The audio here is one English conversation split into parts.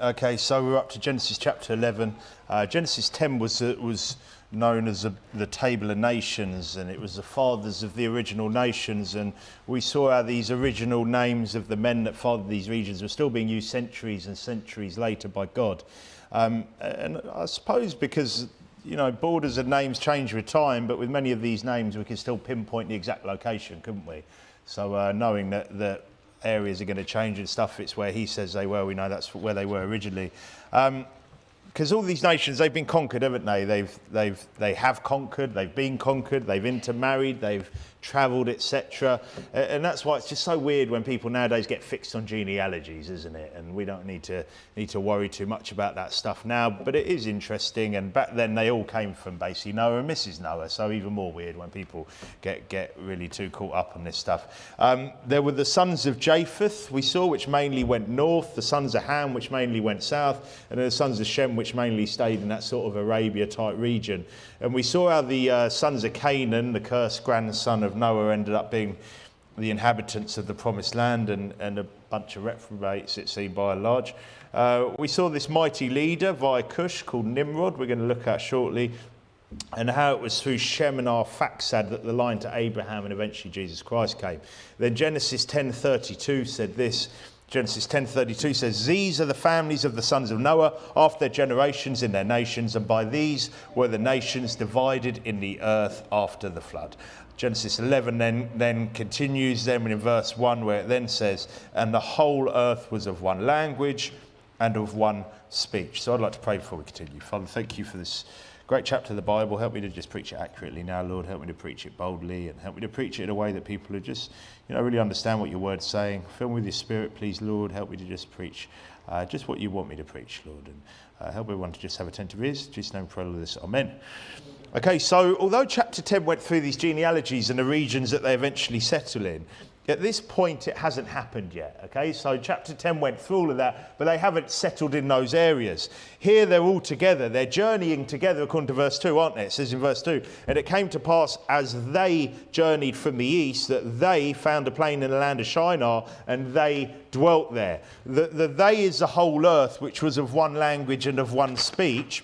Okay, so we're up to Genesis chapter 11. Genesis 10 was known as the Table of Nations, and it was the fathers of the original nations. And we saw how these original names of the men that fathered these regions were still being used centuries and centuries later by God. And I suppose because, you know, borders and names change with time, but with many of these names we can still pinpoint the exact location, couldn't we? So knowing that areas are going to change and stuff, it's where he says they were, we know that's where they were originally. Because all these nations, they've been conquered, haven't they? They have conquered, they've been conquered, they've intermarried, they've travelled, etc. And that's why it's just so weird when people nowadays get fixed on genealogies, isn't it? And we don't need to worry too much about that stuff now, but it is interesting. And back then they all came from basically Noah and Mrs. Noah, so even more weird when people get really too caught up on this stuff. There were the sons of Japheth, we saw, which mainly went north, the sons of Ham, which mainly went south, and then the sons of Shem, which mainly stayed in that sort of Arabia type region. And we saw how the sons of Canaan, the cursed grandson of Noah, ended up being the inhabitants of the promised land and a bunch of reprobates, it seemed, by and large. We saw this mighty leader via Cush called Nimrod, we're going to look at shortly, and how it was through Shem and Arphaxad that the line to Abraham and eventually Jesus Christ came. Then Genesis 10:32 said this. Genesis 10:32 says, "These are the families of the sons of Noah after their generations in their nations, and by these were the nations divided in the earth after the flood." Genesis 11 then continues then in verse 1, where it then says, "And the whole earth was of one language and of one speech." So I'd like to pray before we continue. Father, thank you for this great chapter of the Bible. Help me to just preach it accurately now, Lord. Help me to preach it boldly, and help me to preach it in a way that people are just, really understand what your word's saying. Fill me with your spirit, please, Lord. Help me to just preach just what you want me to preach, Lord. And help everyone to just have attentive ears. In Jesus' name, pray all of this. Amen. Okay, so although chapter 10 went through these genealogies and the regions that they eventually settle in, at this point it hasn't happened yet, okay? So chapter 10 went through all of that, but they haven't settled in those areas. Here they're all together, they're journeying together according to verse 2, aren't they? It says in verse 2, "And it came to pass as they journeyed from the east that they found a plain in the land of Shinar, and they dwelt there." The they is the whole earth, which was of one language and of one speech.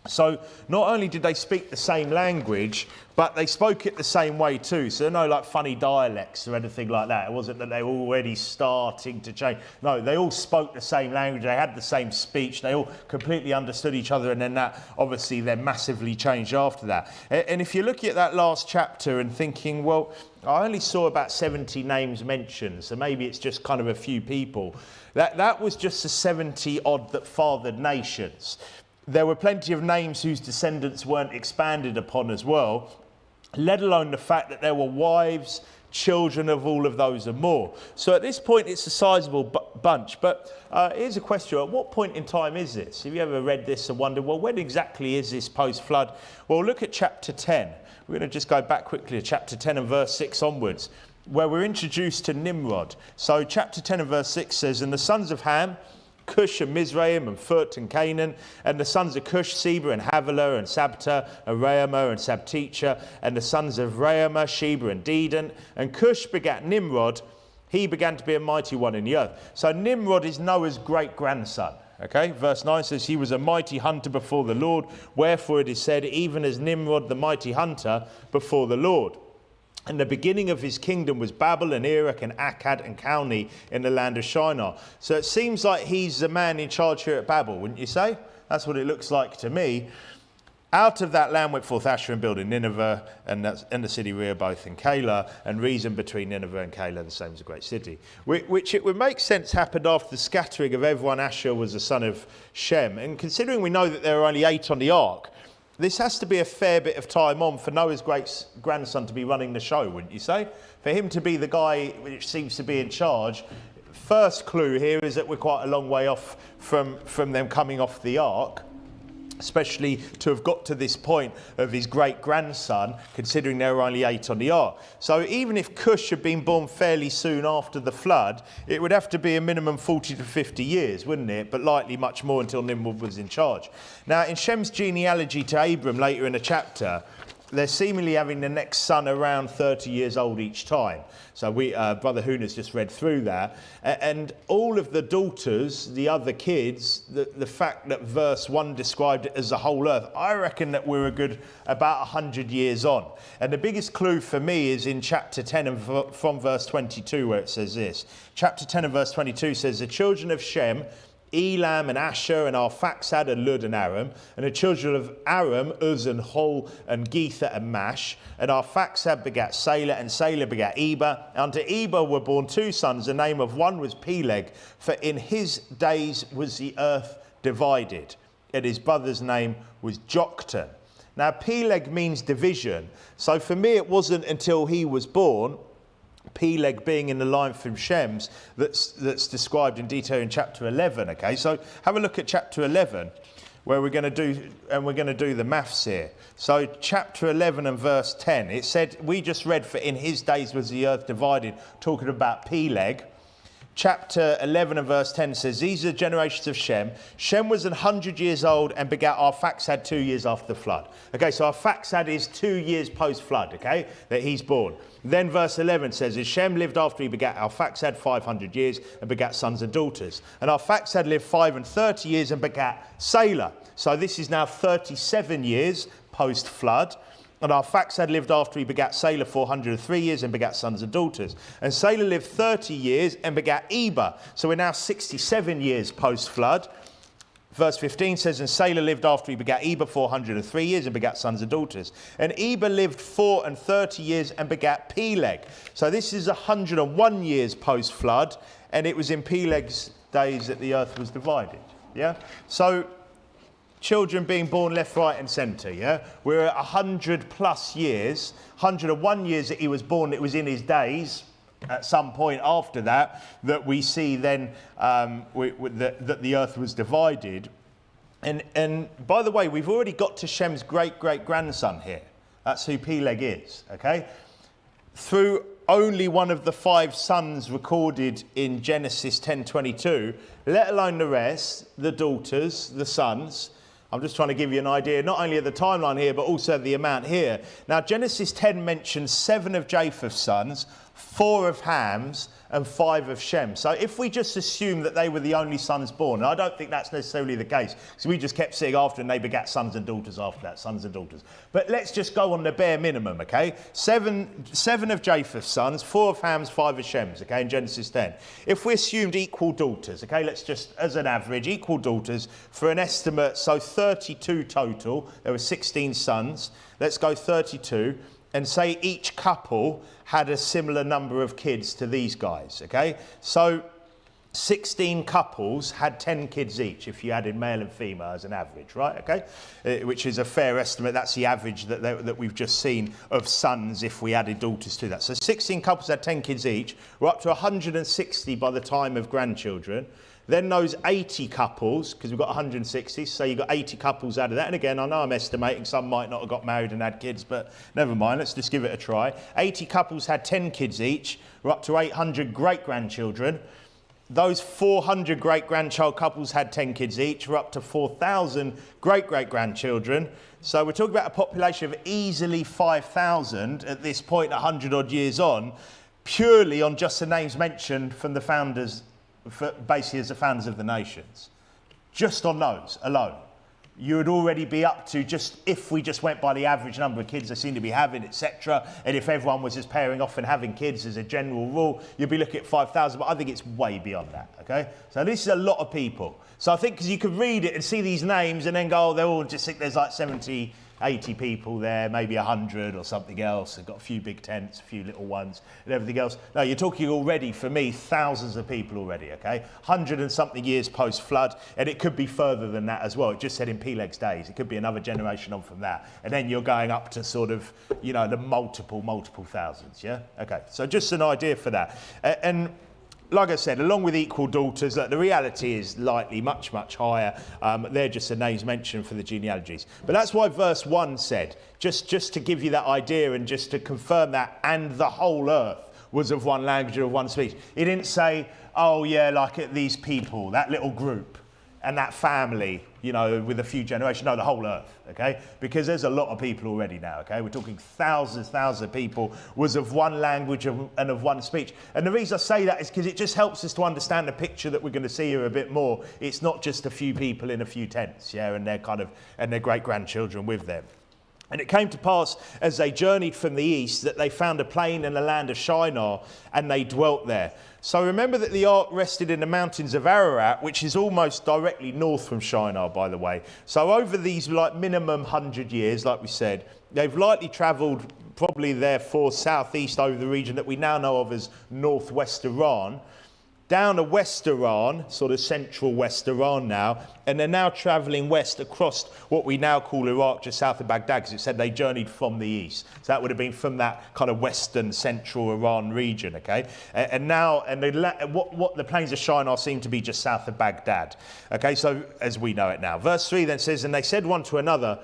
So not only did they speak the same language, but they spoke it the same way too. So no like funny dialects or anything like that. It wasn't that they were already starting to change. No, they all spoke the same language. They had the same speech. They all completely understood each other. And then that obviously then massively changed after that. And if you're looking at that last chapter and thinking, well, I only saw about 70 names mentioned, so maybe it's just kind of a few people. That was just the 70 odd that fathered nations. There were plenty of names whose descendants weren't expanded upon as well, let alone the fact that there were wives, children of all of those and more. So at this point, it's a sizable bunch. But here's a question. At what point in time is this? Have you ever read this and wondered, well, when exactly is this post-flood? Well, look at chapter 10. We're going to just go back quickly to chapter 10 and verse 6 onwards, where we're introduced to Nimrod. So chapter 10 and verse 6 says, "And the sons of Ham, Cush and Mizraim and Phut and Canaan, and the sons of Cush, Seba and Havilah and Sabta and Raamah and Sabtecha, and the sons of Raamah, Sheba and Dedan. And Cush begat Nimrod. He began to be a mighty one in the earth." So Nimrod is Noah's great-grandson. Okay, verse 9 says, "He was a mighty hunter before the Lord. Wherefore it is said, even as Nimrod the mighty hunter before the Lord. And the beginning of his kingdom was Babel and Erech and Akkad and Calneh in the land of Shinar." So it seems like he's the man in charge here at Babel, wouldn't you say? That's what it looks like to me. "Out of that land went forth Asher and builded Nineveh, and the city Rehoboth and Calah, and reason between Nineveh and Calah, the same as a great city." Which it would make sense happened after the scattering of everyone. Asher was the son of Shem. And considering we know that there were only 8 on the ark, this has to be a fair bit of time on for Noah's great-grandson to be running the show, wouldn't you say? For him to be the guy which seems to be in charge. First clue here is that we're quite a long way off from them coming off the ark, especially to have got to this point of his great-grandson, considering there were only 8 on the ark. So even if Cush had been born fairly soon after the flood, it would have to be a minimum 40 to 50 years, wouldn't it? But likely much more until Nimrod was in charge. Now, in Shem's genealogy to Abram later in the chapter, they're seemingly having the next son around 30 years old each time. So Brother Hooner's just read through that. And all of the daughters, the other kids, the fact that verse 1 described it as the whole earth, I reckon that we're a good about 100 years on. And the biggest clue for me is in chapter 10 and from verse 22, where it says this. Chapter 10 and verse 22 says, the children of Shem, Elam and Asher and Arphaxad and Lud and Aram, and the children of Aram, Uz and Hul and Gether and Mash, and Arphaxad begat Salah, and Salah begat Eber. Unto Eber were born 2 sons, the name of one was Peleg, for in his days was the earth divided, and his brother's name was Joktan. Now Peleg means division, so for me it wasn't until he was born, Peleg being in the line from Shem's, that's described in detail in chapter 11. Okay, so have a look at chapter 11, where we're going to do the maths here. So chapter 11 and verse 10, it said, we just read, for in his days was the earth divided, talking about Peleg. Chapter 11 and verse 10 says, these are the generations of Shem. Shem was 100 years old and begat Arphaxad 2 years after the flood. Okay, so Arphaxad is 2 years post-flood, okay, that he's born. Then verse 11 says, as Shem lived after he begat Arphaxad 500 years and begat sons and daughters. And Arphaxad lived 35 years and begat Salah. So this is now 37 years post-flood. And Arphaxad lived after he begat Salah 403 years and begat sons and daughters. And Salah lived 30 years and begat Eber. So we're now 67 years post-flood. Verse 15 says, and Salah lived after he begat Eber 403 years and begat sons and daughters. And Eber lived 30 years and begat Peleg. So this is 101 years post-flood, and it was in Peleg's days that the earth was divided. Yeah? So children being born left, right and centre, yeah? We're at 100 plus years, 101 years that he was born, it was in his days, at some point after that, that we see then that the earth was divided. And by the way, we've already got to Shem's great-great-grandson here. That's who Peleg is, okay? Through only one of the 5 sons recorded in Genesis 10:22, let alone the rest, the daughters, the sons. I'm just trying to give you an idea, not only of the timeline here, but also the amount here. Now, Genesis 10 mentions 7 of Japheth's sons, 4 of Ham's, and 5 of Shem. So if we just assume that they were the only sons born, and I don't think that's necessarily the case, because we just kept seeing after and they begat sons and daughters after that, sons and daughters. But let's just go on the bare minimum, okay? 7 of Japheth's sons, 4 of Ham's, 5 of Shem's, okay, in Genesis 10. If we assumed equal daughters, okay, let's just, as an average, equal daughters, for an estimate, so 32 total, there were 16 sons, let's go 32, and say each couple had a similar number of kids to these guys, okay? So 16 couples had 10 kids each, if you added male and female as an average, right, okay? Which is a fair estimate. That's the average that we've just seen of sons if we added daughters to that. So 16 couples had 10 kids each. We're up to 160 by the time of grandchildren. Then those 80 couples, because we've got 160, so you've got 80 couples out of that. And again, I know I'm estimating some might not have got married and had kids, but never mind, let's just give it a try. 80 couples had 10 kids each. We're up to 800 great-grandchildren. Those 400 great-grandchild couples had 10 kids each. We're up to 4,000 great-great-grandchildren. So we're talking about a population of easily 5,000 at this point, 100 odd years on, purely on just the names mentioned from the founders, basically as the founders of the nations. Just on those alone, you would already be up to, just if we just went by the average number of kids they seem to be having, etc., and if everyone was just pairing off and having kids as a general rule, you'd be looking at 5,000, but I think it's way beyond that, okay? So this is a lot of people. So I think because you could read it and see these names and then go, oh, they're all just think there's like 70, 80 people there, maybe 100 or something else. They've got a few big tents, a few little ones and everything else. No, you're talking already, for me, thousands of people already, okay? 100 and something years post-flood, and it could be further than that as well. It just said in Peleg's days. It could be another generation on from that. And then you're going up to sort of, you know, the multiple thousands, yeah? Okay, so just an idea for that. And like I said, along with equal daughters, the reality is likely much, much higher. They're just the names mentioned for the genealogies. But that's why verse 1 said, just to give you that idea and just to confirm that, and the whole earth was of one language and of one speech. It didn't say, oh yeah, like these people, that little group. and that family, you know, with a few generations, no, the whole earth, okay? Because there's a lot of people already now, okay? We're talking thousands of people was of one language and of one speech. And the reason I say that is because it just helps us to understand the picture that we're going to see here a bit more. It's not just a few people in a few tents, yeah, and their great-grandchildren with them. And it came to pass as they journeyed from the east that they found a plain in the land of Shinar, and they dwelt there. So remember that the ark rested in the mountains of Ararat, which is almost directly north from Shinar, by the way. So over these like minimum 100 years, like we said, they've likely travelled probably therefore southeast over the region that we now know of as northwest Iran, down to West Iran, sort of central West Iran now, and they're now travelling west across what we now call Iraq, just south of Baghdad, because it said they journeyed from the east. So that would have been from that kind of western central Iran region, okay? And now, what the plains of Shinar seem to be just south of Baghdad, okay? So as we know it now. Verse 3 then says, and they said one to another,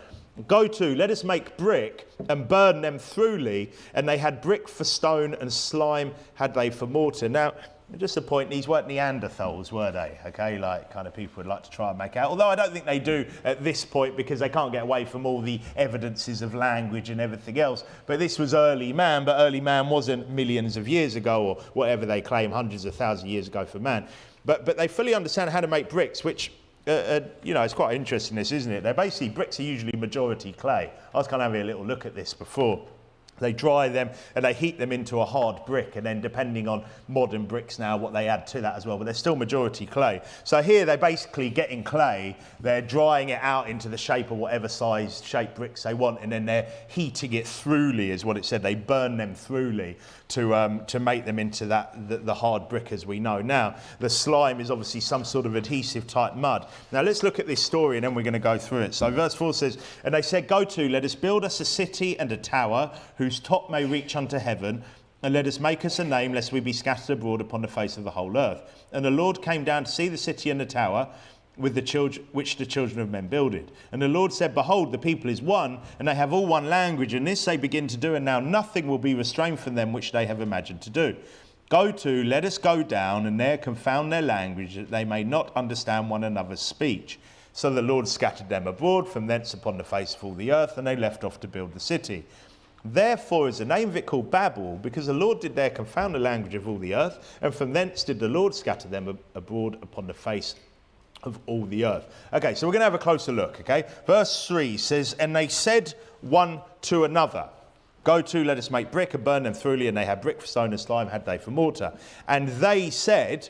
go to, let us make brick and burn them thoroughly. And they had brick for stone and slime had they for mortar. Now, just a point, these weren't Neanderthals, were they? Okay, like kind of people would like to try and make out. Although I don't think they do at this point because they can't get away from all the evidences of language and everything else. But this was early man, but early man wasn't millions of years ago or whatever they claim, hundreds of thousands of years ago for man. But they fully understand how to make bricks, which, you know, it's quite interesting this, isn't it? They're basically, bricks are usually majority clay. I was kind of having a little look at this before. They dry them and they heat them into a hard brick, and then depending on modern bricks now, what they add to that as well, but they're still majority clay. So here they're basically getting clay, they're drying it out into the shape of whatever size shape bricks they want, and then they're heating it thoroughly, is what it said. They burn them thoroughly to make them into the hard brick as we know. Now, the slime is obviously some sort of adhesive type mud. Now let's look at this story and then we're going to go through it. So verse 4 says, and they said, go to, let us build us a city and a tower, whose top may reach unto heaven, and let us make us a name, lest we be scattered abroad upon the face of the whole earth. And the Lord came down to see the city and the tower, with the children, which the children of men builded. And the Lord said, behold, the people is one, and they have all one language, and this they begin to do, and now nothing will be restrained from them which they have imagined to do. Go to, let us go down, and there confound their language, that they may not understand one another's speech. So the Lord scattered them abroad from thence upon the face of all the earth, and they left off to build the city. Therefore is the name of it called Babel, because the Lord did there confound the language of all the earth, and from thence did the Lord scatter them abroad upon the face of all the earth. Okay, so we're going to have a closer look, okay? Verse 3 says, and they said one to another, go to, let us make brick and burn them thoroughly, and they had brick for stone and slime had they for mortar. And they said,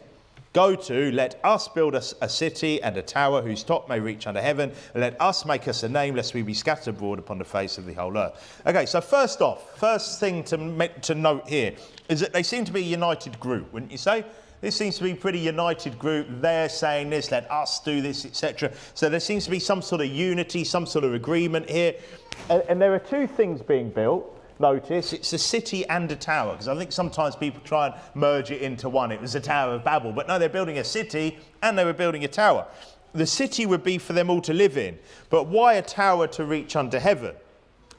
go to, let us build us a city and a tower whose top may reach unto heaven, and let us make us a name, lest we be scattered abroad upon the face of the whole earth. Okay, so first thing to note here is that they seem to be a united group, wouldn't you say? This seems to be a pretty united group. They're saying this, let us do this, etc. So there seems to be some sort of unity, some sort of agreement here. And there are two things being built. Notice it's a city and a tower, because I think sometimes people try and merge it into one. It was the Tower of Babel, but no, they're building a city and they were building a tower. The city would be for them all to live in, but why a tower to reach unto heaven?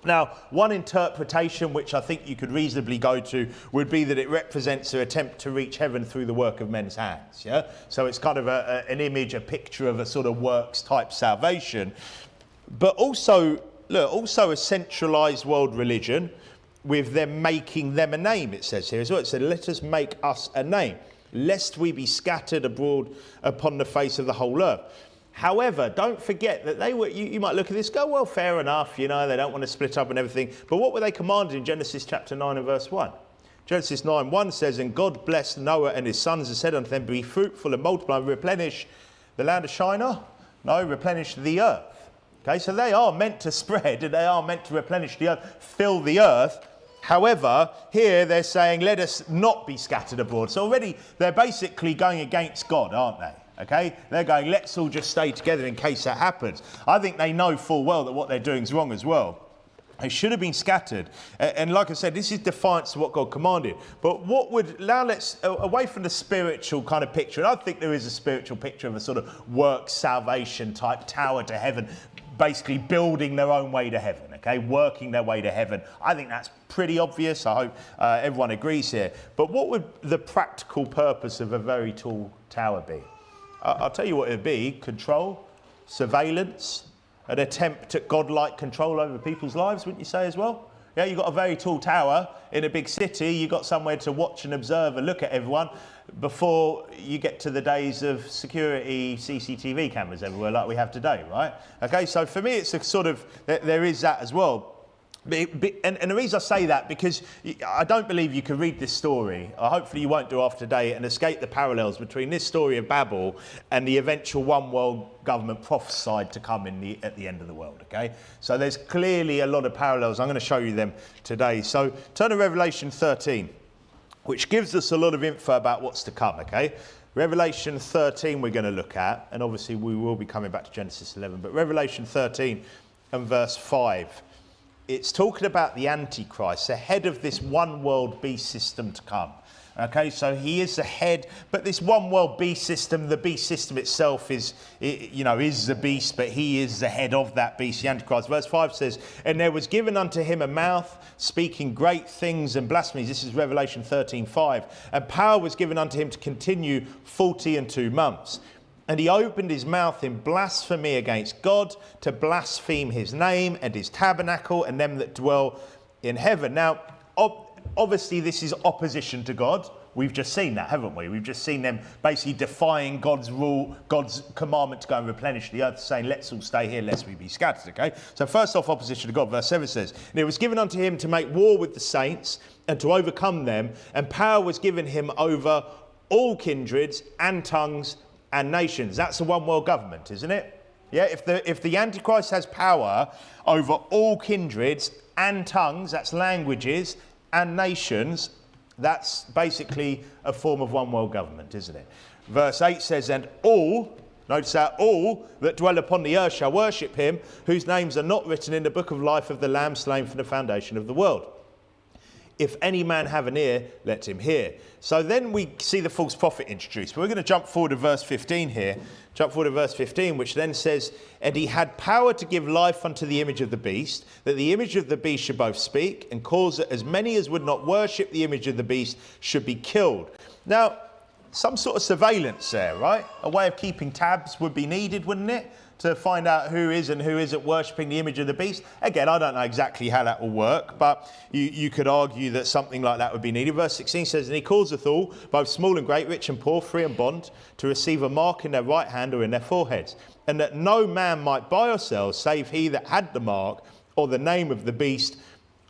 Now, one interpretation, which I think you could reasonably go to, would be that it represents an attempt to reach heaven through the work of men's hands. Yeah, so it's kind of an image, a picture of a sort of works type salvation, but also, look, also a centralised world religion, with them making them a name. It says here as well. It said, "Let us make us a name, lest we be scattered abroad upon the face of the whole earth." However, don't forget that they were, you might look at this, go, well, fair enough, you know, they don't want to split up and everything. But what were they commanded in Genesis chapter 9 and verse 1? Genesis 9:1 says, and God blessed Noah and his sons and said unto them, be fruitful and multiply and replenish the land of Shinar. No, replenish the earth. Okay, so they are meant to spread and they are meant to replenish the earth, fill the earth. However, here they're saying, let us not be scattered abroad. So already they're basically going against God, aren't they? Okay, they're going, let's all just stay together in case that happens. I think they know full well that what they're doing is wrong as well. They should have been scattered. And like I said, this is defiance to what God commanded. But what would, now let's, away from the spiritual kind of picture, and I think there is a spiritual picture of a sort of work salvation type tower to heaven, basically building their own way to heaven, okay, working their way to heaven. I think that's pretty obvious. I hope everyone agrees here. But what would the practical purpose of a very tall tower be? I'll tell you what it'd be: control, surveillance, an attempt at godlike control over people's lives, wouldn't you say as well? Yeah, you've got a very tall tower in a big city, you've got somewhere to watch and observe and look at everyone before you get to the days of security CCTV cameras everywhere like we have today, right? Okay, so for me it's a sort of, there is that as well. And the reason I say that, because I don't believe you can read this story, or hopefully you won't do after today, and escape the parallels between this story of Babel and the eventual one world government prophesied to come at the end of the world, okay? So there's clearly a lot of parallels. I'm going to show you them today. So turn to Revelation 13, which gives us a lot of info about what's to come, okay? Revelation 13 we're going to look at, and obviously we will be coming back to Genesis 11, but Revelation 13 and verse 5. It's talking about the Antichrist, the head of this one world beast system to come. Okay, so he is the head, but this one world beast system, the beast system itself is the beast, but he is the head of that beast, the Antichrist. Verse 5 says, and there was given unto him a mouth speaking great things and blasphemies. This is Revelation 13:5. And power was given unto him to continue 42 months. And he opened his mouth in blasphemy against God, to blaspheme his name and his tabernacle and them that dwell in heaven. Now, obviously this is opposition to God. We've just seen that, haven't we? We've just seen them basically defying God's rule, God's commandment to go and replenish the earth, saying, let's all stay here lest we be scattered, okay? So first off, opposition to God. Verse 7 says, and it was given unto him to make war with the saints and to overcome them, and power was given him over all kindreds and tongues and nations. That's a one world government, isn't it? Yeah, if the Antichrist has power over all kindreds and tongues, that's languages, and nations, that's basically a form of one world government, isn't it? Verse 8 says, and all, notice that, all that dwell upon the earth shall worship him, whose names are not written in the book of life of the Lamb slain from the foundation of the world. If any man have an ear, let him hear. So then we see the false prophet introduced. We're going to jump forward to verse 15 here. Jump forward to verse 15, which then says, and he had power to give life unto the image of the beast, that the image of the beast should both speak, and cause that as many as would not worship the image of the beast should be killed. Now, some sort of surveillance there, right? A way of keeping tabs would be needed, wouldn't it? To find out who is and who isn't worshipping the image of the beast. Again, I don't know exactly how that will work, but you could argue that something like that would be needed. Verse 16 says, and he causeth all, both small and great, rich and poor, free and bond, to receive a mark in their right hand or in their foreheads, and that no man might buy or sell, save he that had the mark, or the name of the beast,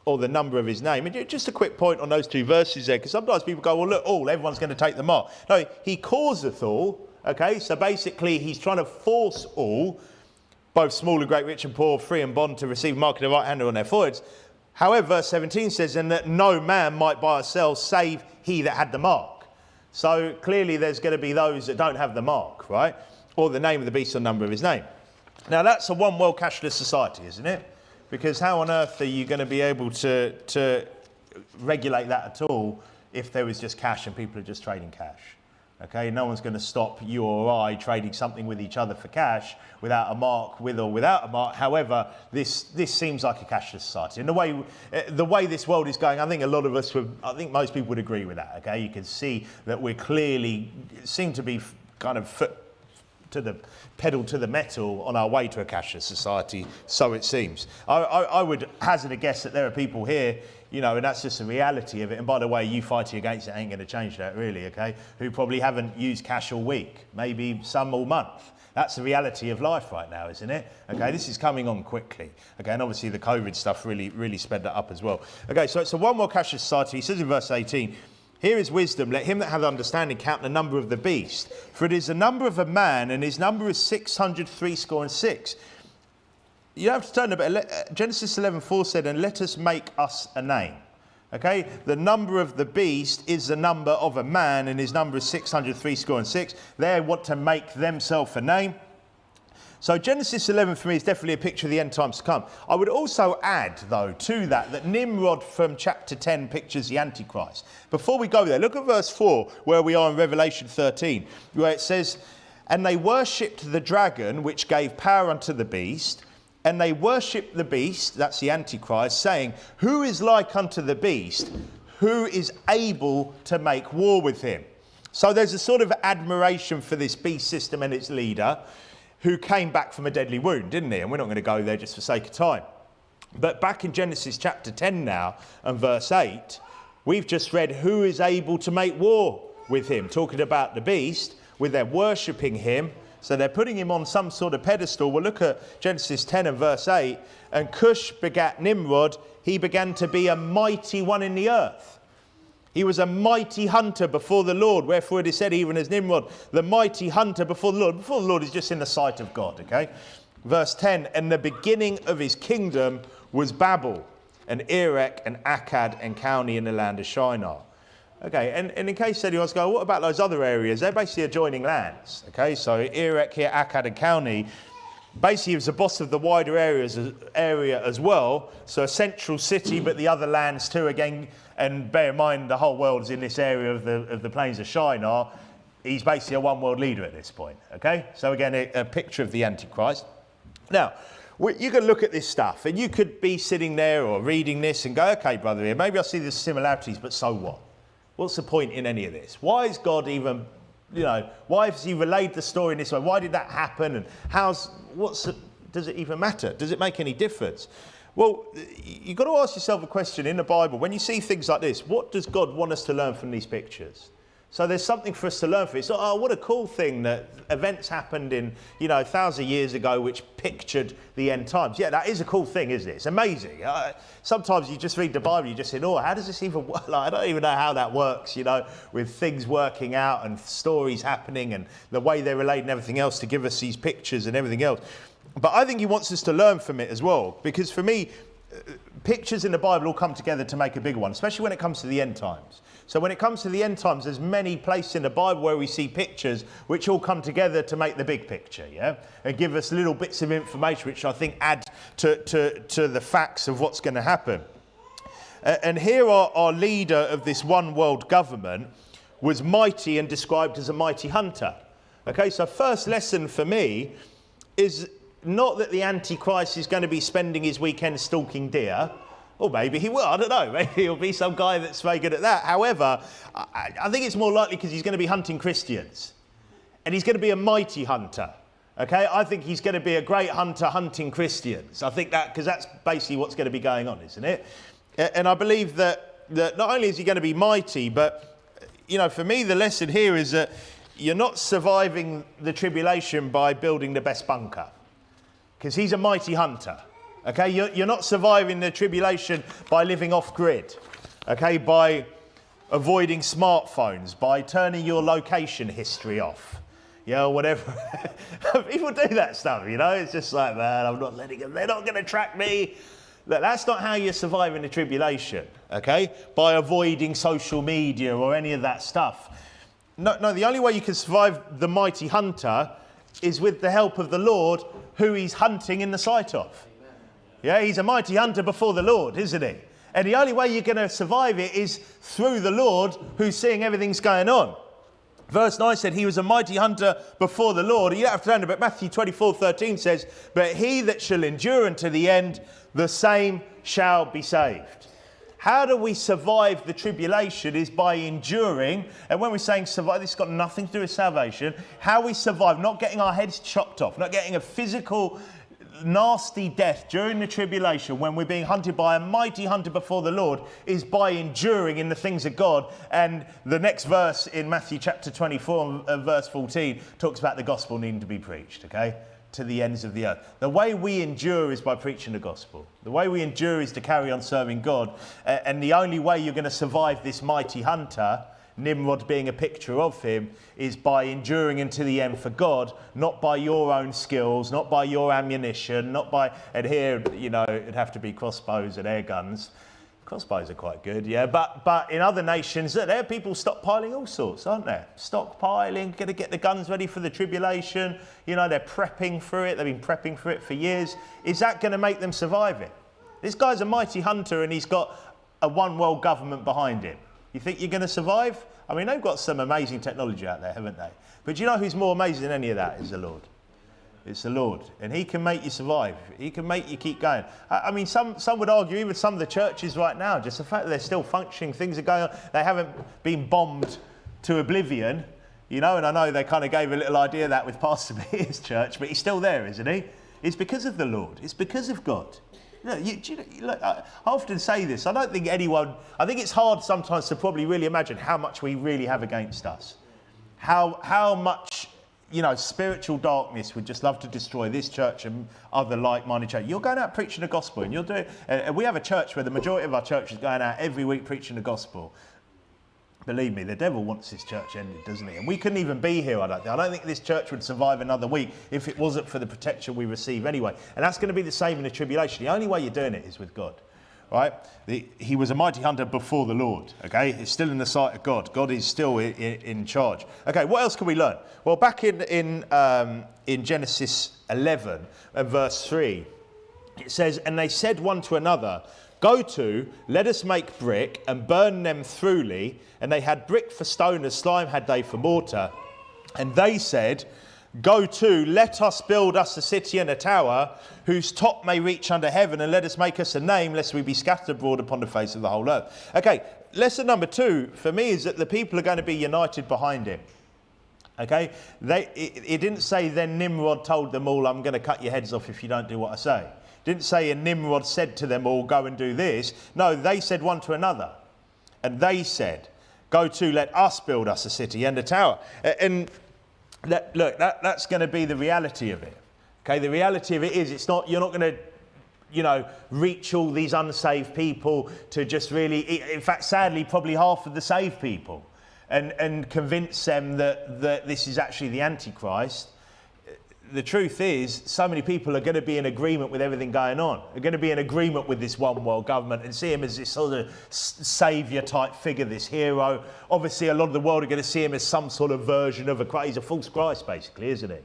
or the number of his name. And just a quick point on those two verses there, because sometimes people go, well, look, everyone's going to take the mark. No, he causeth all. Okay, so basically he's trying to force all, both small and great, rich and poor, free and bond, to receive mark in the right hand or on their foreheads. However, verse 17 says, and that no man might buy or sell, save he that had the mark. So clearly there's going to be those that don't have the mark, right? Or the name of the beast or number of his name. Now that's a one world cashless society, isn't it? Because how on earth are you going to be able to regulate that at all if there was just cash and people are just trading cash? Okay, no one's going to stop you or I trading something with each other for cash without a mark, with or without a mark. However, this seems like a cashless society. And the way this world is going, I think a lot of us I think most people would agree with that. Okay, you can see that we're clearly seem to be kind of foot to the pedal to the metal on our way to a cashless society, so it seems. I would hazard a guess that there are people here, and that's just the reality of it. And by the way, you fighting against it ain't going to change that, really, okay? Who probably haven't used cash all week, maybe some all month. That's the reality of life right now, isn't it? Okay, this is coming on quickly. Okay, and obviously the COVID stuff really sped that up as well. Okay, so it's a one more cashless society. He says in verse 18, here is wisdom, let him that hath understanding count the number of the beast. For it is the number of a man, and his number is 666. You don't have to turn a bit. Genesis 11:4 said, and let us make us a name. Okay, the number of the beast is the number of a man, and his number is 666. They want to make themselves a name. So Genesis 11 for me is definitely a picture of the end times to come. I would also add, though, to that Nimrod from chapter 10 pictures the Antichrist. Before we go there, look at verse 4, where we are in Revelation 13, where it says, and they worshipped the dragon, which gave power unto the beast, and they worshipped the beast, that's the Antichrist, saying, who is like unto the beast, who is able to make war with him? So there's a sort of admiration for this beast system and its leader, who came back from a deadly wound, didn't he? And we're not going to go there just for sake of time. But back in Genesis chapter 10 now and verse 8, we've just read who is able to make war with him, talking about the beast, with their worshipping him. So they're putting him on some sort of pedestal. We'll look at Genesis 10 and verse 8. And Cush begat Nimrod. He began to be a mighty one in the earth. He was a mighty hunter before the Lord. Wherefore it is said, even as Nimrod, the mighty hunter before the Lord. Before the Lord is just in the sight of God, okay? Verse 10, and the beginning of his kingdom was Babel, and Erech, and Akkad, and Calneh in the land of Shinar. Okay, and in case anyone's going, what about those other areas? They're basically adjoining lands. Okay, so Erech here, Akkad, and Calneh, basically he was the boss of the wider area as well. So a central city, but the other lands too, again. And bear in mind, the whole world is in this area of the plains of Shinar. He's basically a one world leader at this point. Okay, so again, a picture of the Antichrist. Now, you can look at this stuff, and you could be sitting there or reading this and go, okay, brother, here, maybe I see the similarities, but so what? What's the point in any of this? Why is God even, why has he relayed the story in this way? Why did that happen? And does it even matter? Does it make any difference? Well, you've got to ask yourself a question in the Bible. When you see things like this, what does God want us to learn from these pictures? So there's something for us to learn from it. It's not, oh, what a cool thing that events happened in, 1,000 years ago which pictured the end times. Yeah, that is a cool thing, isn't it? It's amazing. Sometimes you just read the Bible, you just think, oh, how does this even work? I don't even know how that works, with things working out and stories happening and the way they're relayed and everything else to give us these pictures and everything else. But I think he wants us to learn from it as well, because for me, pictures in the Bible all come together to make a big one, especially when it comes to the end times. So when it comes to the end times, there's many places in the Bible where we see pictures which all come together to make the big picture, yeah? And give us little bits of information which I think add to the facts of what's going to happen. And here our leader of this one world government was mighty and described as a mighty hunter. Okay, so first lesson for me is not that the Antichrist is going to be spending his weekend stalking deer. Or maybe he will, I don't know. Maybe he'll be some guy that's very good at that. However, I think it's more likely because he's going to be hunting Christians. And he's going to be a mighty hunter. Okay, I think he's going to be a great hunter hunting Christians. I think that, because that's basically what's going to be going on, isn't it? And I believe that not only is he going to be mighty, but, for me, the lesson here is that you're not surviving the tribulation by building the best bunker. Because he's a mighty hunter. Okay, you're not surviving the tribulation by living off-grid, okay, by avoiding smartphones, by turning your location history off, whatever. People do that stuff, it's just like, man, I'm not letting them, they're not going to track me. Look, that's not how you're surviving the tribulation, okay, by avoiding social media or any of that stuff. No, the only way you can survive the mighty hunter is with the help of the Lord, who he's hunting in the sight of. Yeah, he's a mighty hunter before the Lord, isn't he? And the only way you're going to survive it is through the Lord, who's seeing everything's going on. Verse 9 said he was a mighty hunter before the Lord. You don't have to turn to it, but Matthew 24:13 says, but he that shall endure unto the end, the same shall be saved. How do we survive the tribulation is by enduring. And when we're saying survive, this has got nothing to do with salvation. How we survive, not getting our heads chopped off, not getting a physical nasty death during the tribulation when we're being hunted by a mighty hunter before the Lord, is by enduring in the things of God. And the next verse in Matthew chapter 24 verse 14 talks about the gospel needing to be preached, okay, to the ends of the earth. The way we endure is by preaching the gospel. The way we endure is to carry on serving God. And the only way you're going to survive this mighty hunter, Nimrod being a picture of him, is by enduring unto the end for God, not by your own skills, not by your ammunition, not by, and here, it'd have to be crossbows and air guns. Crossbows are quite good, yeah, but in other nations, there are people stockpiling all sorts, aren't there? Stockpiling, going to get the guns ready for the tribulation. They're prepping for it. They've been prepping for it for years. Is that going to make them survive it? This guy's a mighty hunter and he's got a one world government behind him. You think you're going to survive? I mean, they've got some amazing technology out there, haven't they? But you know who's more amazing than any of that is the Lord. It's the Lord. And he can make you survive. He can make you keep going. I mean, some would argue, even some of the churches right now, just the fact that they're still functioning, things are going on. They haven't been bombed to oblivion, you know, and I know they kind of gave a little idea of that with Pastor Beer's church, but he's still there, isn't he? It's because of the Lord. It's because of God. Look, look, I often say this. I don't think anyone, I think it's hard sometimes to probably really imagine how much we really have against us. How much, you know, spiritual darkness would just love to destroy this church and other like-minded churches. You're going out preaching the gospel, and you're doing. And we have a church where the majority of our church is going out every week preaching the gospel. Believe me, the devil wants this church ended, doesn't he? And we couldn't even be here, I don't think. I don't think this church would survive another week if it wasn't for the protection we receive anyway. And that's going to be the same in the tribulation. The only way you're doing it is with God, right? He was a mighty hunter before the Lord, okay? It's still in the sight of God. God is still in charge. Okay, what else can we learn? Well, back in Genesis 11 and verse 3, it says, "And they said one to another, 'Go to, let us make brick and burn them throughly.' And they had brick for stone, as slime had they for mortar. And they said, 'Go to, let us build us a city and a tower, whose top may reach under heaven, and let us make us a name, lest we be scattered abroad upon the face of the whole earth.'" Okay, lesson number 2 for me is that the people are going to be united behind him. Okay, it didn't say then Nimrod told them all, "I'm going to cut your heads off if you don't do what I say." Didn't say and Nimrod said to them all, "Go and do this." No, they said one to another. And they said, "Go to, let us build us a city and a tower." And that's going to be the reality of it. Okay, the reality of it is you're not going to, you know, reach all these unsaved people to just really, in fact, sadly, probably half of the saved people, and convince them that this is actually the Antichrist. The truth is, so many people are going to be in agreement with everything going on. They're going to be in agreement with this one world government and see him as this sort of saviour type figure, this hero. Obviously, a lot of the world are going to see him as some sort of version of he's a false Christ, basically, isn't he?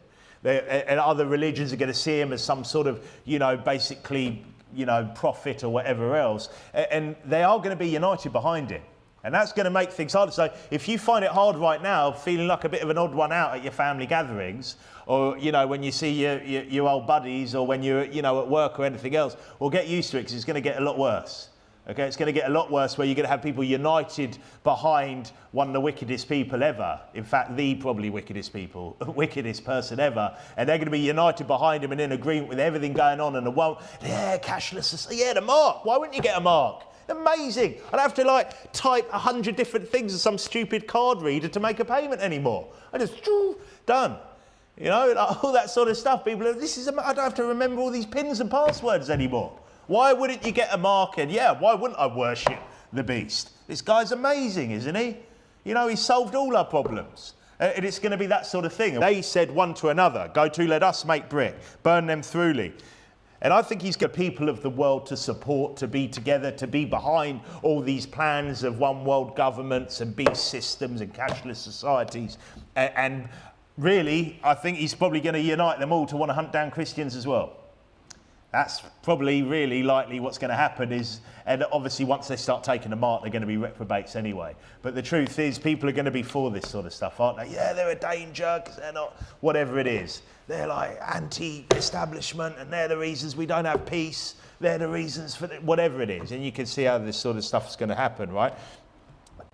And other religions are going to see him as some sort of, you know, basically, you know, prophet or whatever else. And they are going to be united behind him. And that's going to make things harder. So if you find it hard right now, feeling like a bit of an odd one out at your family gatherings, or, you know, when you see your old buddies, or when you're, you know, at work or anything else, well, get used to it, because it's going to get a lot worse. Okay, it's going to get a lot worse, where you're going to have people united behind one of the wickedest people ever. In fact, the probably wickedest person ever. And they're going to be united behind him and in agreement with everything going on. And the one, cashless, the mark. Why wouldn't you get a mark? Amazing. I'd have to like type 100 different things in some stupid card reader to make a payment anymore. I just, done. You know, like, all that sort of stuff. People are, I don't have to remember all these pins and passwords anymore. Why wouldn't you get a mark? And why wouldn't I worship the beast? This guy's amazing, isn't he? You know, he's solved all our problems. And it's going to be that sort of thing. They said one to another, "Go to, let us make brick, burn them throughly." And I think he's got people of the world to support, to be together, to be behind all these plans of one world governments and beast systems and cashless societies. And really, I think he's probably going to unite them all to want to hunt down Christians as well. That's probably really likely what's going to happen is, and obviously once they start taking the mark, they're going to be reprobates anyway. But the truth is, people are going to be for this sort of stuff, aren't they? Yeah, they're a danger because they're not, whatever it is. They're like anti-establishment, and they're the reasons we don't have peace. They're the reasons for whatever it is. And you can see how this sort of stuff is going to happen, right?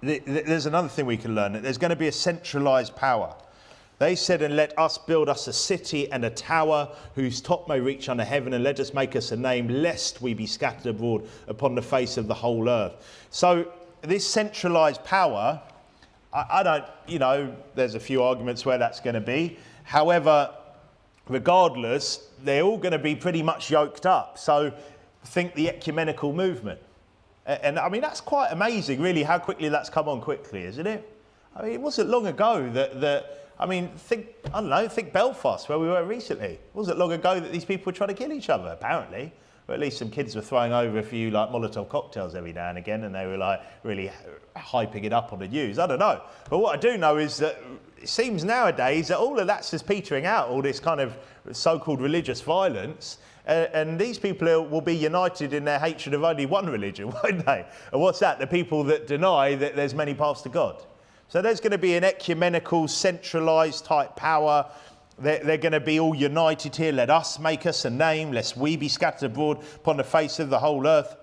There's another thing we can learn. That there's going to be a centralised power. They said, "And let us build us a city and a tower, whose top may reach under heaven, and let us make us a name, lest we be scattered abroad upon the face of the whole earth." So this centralised power, I don't, you know, there's a few arguments where that's going to be. However, regardless, they're all going to be pretty much yoked up. So think the ecumenical movement. And I mean, that's quite amazing, really, how quickly that's come on quickly, isn't it? I mean, it wasn't long ago think Belfast, where we were recently. It wasn't long ago that these people were trying to kill each other, apparently. Or at least some kids were throwing over a few like Molotov cocktails every now and again, and they were like really hyping it up on the news. I don't know. But what I do know is that it seems nowadays that all of that's just petering out, all this kind of so-called religious violence. And these people will be united in their hatred of only one religion, won't they? And what's that? The people that deny that there's many paths to God. So there's going to be an ecumenical, centralised type power. They're going to be all united here. Let us make us a name, lest we be scattered abroad upon the face of the whole earth.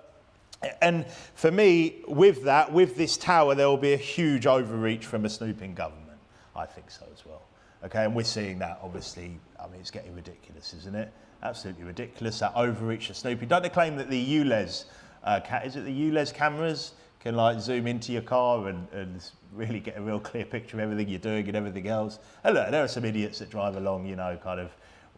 And for me, with that, with this tower, there will be a huge overreach from a snooping government. I think so as well. Okay, and we're seeing that, obviously. I mean, it's getting ridiculous, isn't it? Absolutely ridiculous, that overreach of snooping. Don't they claim that the ULEZ, is it the ULEZ cameras, can like zoom into your car and really get a real clear picture of everything you're doing and everything else? And look, there are some idiots that drive along, you know, kind of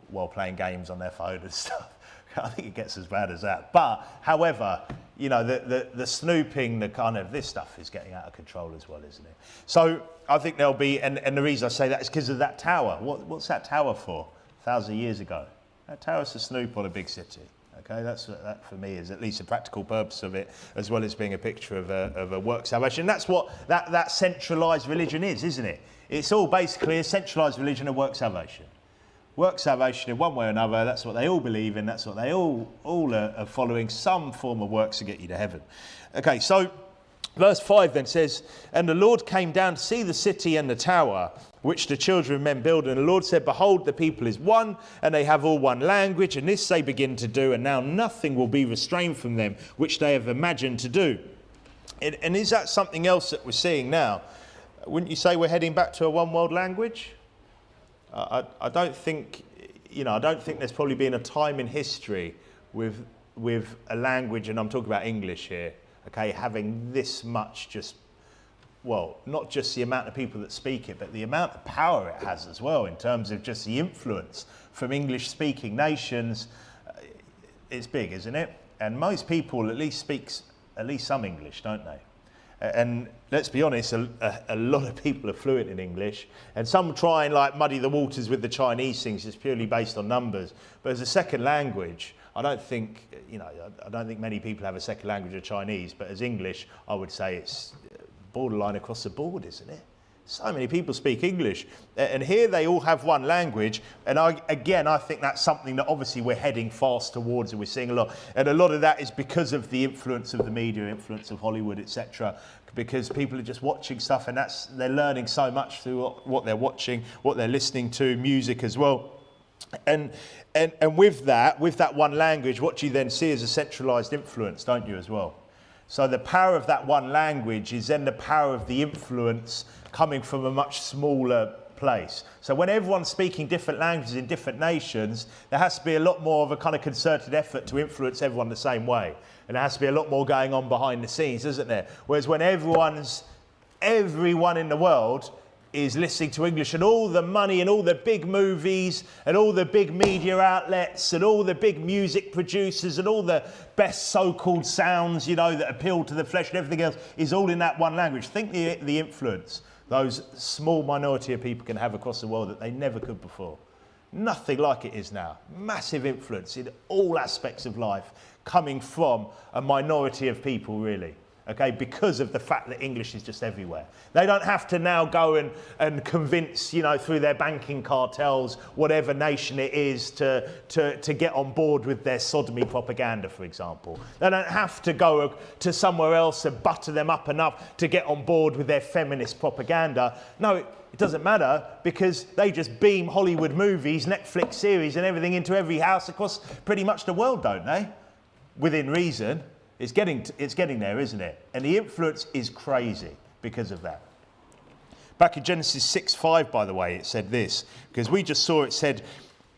while playing games on their phone and stuff. I think it gets as bad as that. But, however, you know, the snooping, the kind of, this stuff is getting out of control as well, isn't it? So I think there'll be, and the reason I say that is because of that tower. What's that tower for 1,000 years ago? That tower's to snoop on a big city. Okay, that for me is at least a practical purpose of it, as well as being a picture of a work salvation. And that's what that centralised religion is, isn't it? It's all basically a centralised religion of work salvation. Work salvation in one way or another, that's what they all believe in, that's what they all are following, some form of works to get you to heaven. Okay, so verse 5 then says, "And the Lord came down to see the city and the tower, which the children of men build. And the Lord said, Behold, the people is one, and they have all one language, and this they begin to do, and now nothing will be restrained from them, which they have imagined to do." And is that something else that we're seeing now? Wouldn't you say we're heading back to a one world language? I don't think, you know, I don't think there's probably been a time in history with a language, and I'm talking about English here, okay, having this much just, well, not just the amount of people that speak it, but the amount of power it has as well in terms of just the influence from English-speaking nations. It's big, isn't it? And most people at least speaks at least some English, don't they? And let's be honest, a lot of people are fluent in English, and some try and like muddy the waters with the Chinese things. It's purely based on numbers. But as a second language, I don't think, you know, I don't think many people have a second language of Chinese. But as English, I would say it's borderline across the board, isn't it? So many people speak English, and here they all have one language. And I think that's something that obviously we're heading fast towards, and we're seeing a lot. And a lot of that is because of the influence of the media, influence of Hollywood, etc. Because people are just watching stuff, and they're learning so much through what they're watching, what they're listening to, music as well. And with that one language, what you then see is a centralised influence, don't you, as well? So the power of that one language is then the power of the influence coming from a much smaller place. So when everyone's speaking different languages in different nations, there has to be a lot more of a kind of concerted effort to influence everyone the same way. And there has to be a lot more going on behind the scenes, isn't there? Whereas when everyone in the world is listening to English, and all the money and all the big movies and all the big media outlets and all the big music producers and all the best so-called sounds, you know, that appeal to the flesh and everything else is all in that one language. Think the influence those small minority of people can have across the world that they never could before. Nothing like it is now. Massive influence in all aspects of life coming from a minority of people, really. Okay, because of the fact that English is just everywhere. They don't have to now go and convince, you know, through their banking cartels, whatever nation it is, to get on board with their sodomy propaganda, for example. They don't have to go to somewhere else and butter them up enough to get on board with their feminist propaganda. No, it doesn't matter, because they just beam Hollywood movies, Netflix series and everything into every house across pretty much the world, don't they? Within reason. It's getting there, isn't it? And the influence is crazy because of that. Back in Genesis 6:5, by the way, it said this, because we just saw it said,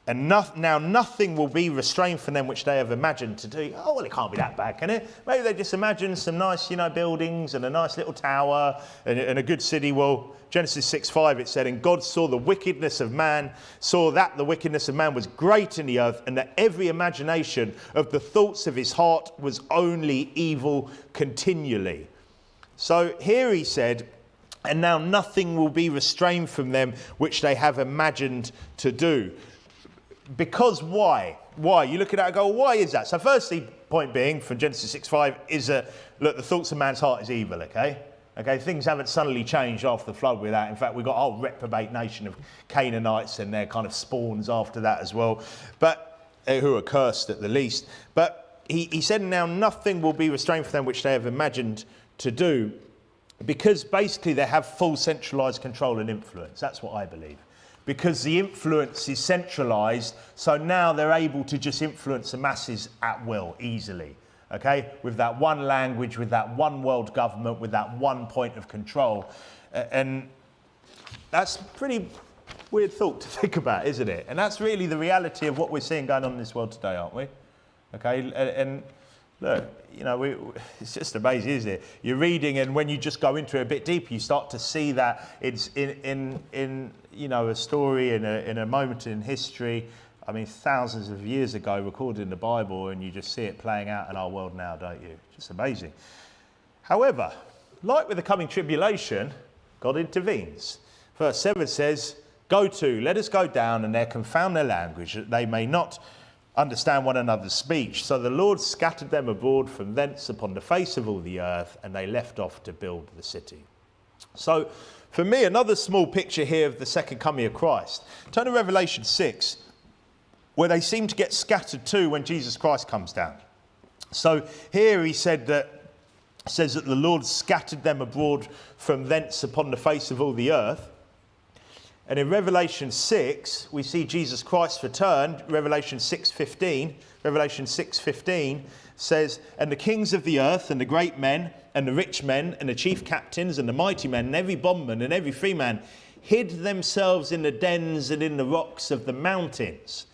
"And now nothing will be restrained from them which they have imagined to do." Oh, well, it can't be that bad, can it? Maybe they just imagined some nice, you know, buildings and a nice little tower and a good city. Well, Genesis 6:5, it said, "And God saw the wickedness of man, saw that the wickedness of man was great in the earth, and that every imagination of the thoughts of his heart was only evil continually." So here he said, "And now nothing will be restrained from them which they have imagined to do." Because why? Why? You look at that and go, why is that? So firstly, point being, from Genesis 6:5, is that, look, the thoughts of man's heart is evil, okay? Okay, things haven't suddenly changed after the flood with that. In fact, we've got a whole reprobate nation of Canaanites and their kind of spawns after that as well, but who are cursed at the least. But he said, now nothing will be restrained from them which they have imagined to do, because basically they have full centralised control and influence. That's what I believe. Because the influence is centralised, so now they're able to just influence the masses at will, easily. okay, with that one language, with that one world government, with that one point of control. And that's pretty weird thought to think about, isn't it? And that's really the reality of what we're seeing going on in this world today, aren't we? Okay, and look, you know, it's just amazing, isn't it? You're reading, and when you just go into it a bit deeper, you start to see that it's in you know, a story, in a moment in history. I mean, thousands of years ago, recorded in the Bible, and you just see it playing out in our world now, don't you? Just amazing. However, like with the coming tribulation, God intervenes. Verse 7 says, "Go to, let us go down, and there confound their language, that they may not understand one another's speech. So the Lord scattered them abroad from thence upon the face of all the earth, and they left off to build the city." So, for me, another small picture here of the second coming of Christ. Turn to Revelation 6, where they seem to get scattered too when Jesus Christ comes down. So here he says that the Lord scattered them abroad from thence upon the face of all the earth. And in Revelation 6, we see Jesus Christ return. Revelation 6:15 says, "And the kings of the earth, and the great men, and the rich men, and the chief captains, and the mighty men, and every bondman, and every free man, hid themselves in the dens and in the rocks of the mountains,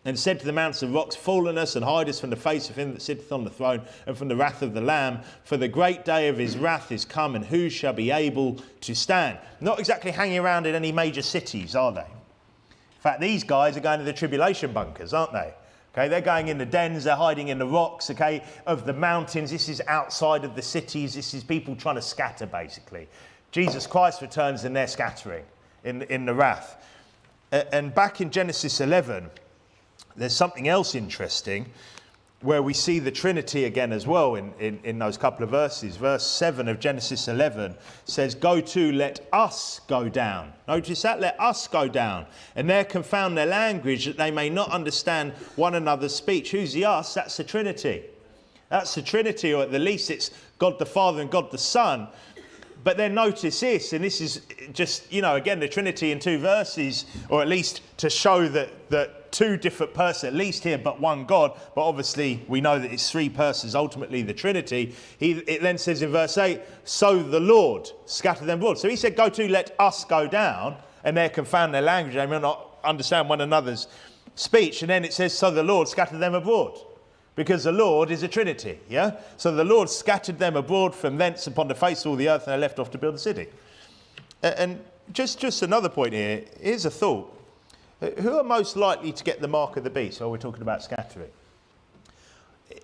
and said to the mountains and rocks, Fall on us, and hide us from the face of him that sitteth on the throne, and from the wrath of the Lamb. For the great day of his wrath is come, and who shall be able to stand?" Not exactly hanging around in any major cities, are they? In fact, these guys are going to the tribulation bunkers, aren't they? Okay, they're going in the dens, they're hiding in the rocks, okay, of the mountains. This is outside of the cities. This is people trying to scatter, basically. Jesus Christ returns, and they're scattering in the wrath. And back in Genesis 11, there's something else interesting where we see the Trinity again as well in those couple of verses. Verse 7 of Genesis 11 says, "Go to, let us go down." Notice that, let us go down. "And there confound their language, that they may not understand one another's speech." Who's the us? That's the Trinity. That's the Trinity, or at the least it's God the Father and God the Son. But then notice this, and this is just, you know, again, the Trinity in two verses, or at least to show that two different persons, at least here, but one God. But obviously, we know that it's three persons, ultimately the Trinity. It then says in verse 8, "So the Lord scattered them abroad." So he said, "Go to, let us go down, and there confound their language, they may not understand one another's speech." And then it says, "So the Lord scattered them abroad." Because the Lord is a Trinity, yeah? So the Lord scattered them abroad from thence upon the face of all the earth, and they left off to build a city. And just another point here. Here's a thought. Who are most likely to get the mark of the beast? Oh, we're talking about scattering.